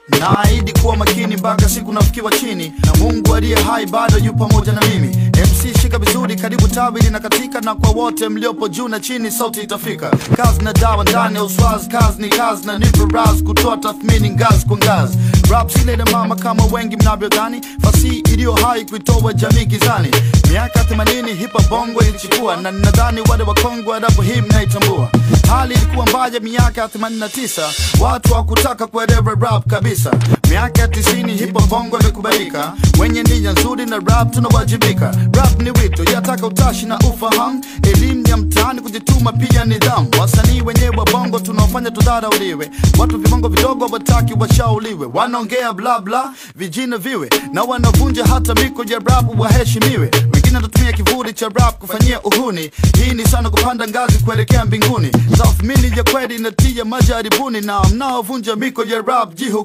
Naahidi kuwa makini mpaka siku nafikiwa chini, na Mungu aliye hai bado yu pamoja na mimi. MC shika vizuri, karibu tawi linakatika, na kwa wote mliopo juu na chini sauti itafika. Kazi na dawa ndani ya uswazi, kazi ni kazi na nipo raz kutoa tathmini ngazi kwa ngazi. Rap sile na mama kama wengi mnavyodhani, fasihi iliyo hai kuitoa jamii gizani. Miaka 80 hipa bongo ilichukua, na nadhani wale wakongwe adabu hii mnaitambua. Hali ilikuwa mbaya miaka 89, watu hawakutaka kuelewa rap kabisa. Miaka 90 hipa bongo imekubalika, wenye nia nzuri na rap tunawajibika. Rap ni wito, yataka utashi na ufahamu, elimu ya mtaani, kujituma pia nidhamu. Wasanii wenyewe wa bongo tunaofanya tudharauliwe, watu vibongo vidogo wataki washauliwe. Wanaongea bla bla vijina viwe, na wanavunja hata miko ya rap waheshimiwe. Wengine tutumia kivuli cha rap kufanyia uhuni, hii ni sana kupanda ngazi kuelekea mbinguni. Tathmini ya kweli inatia majaribuni, na mnaovunja miko ya rap jihuku.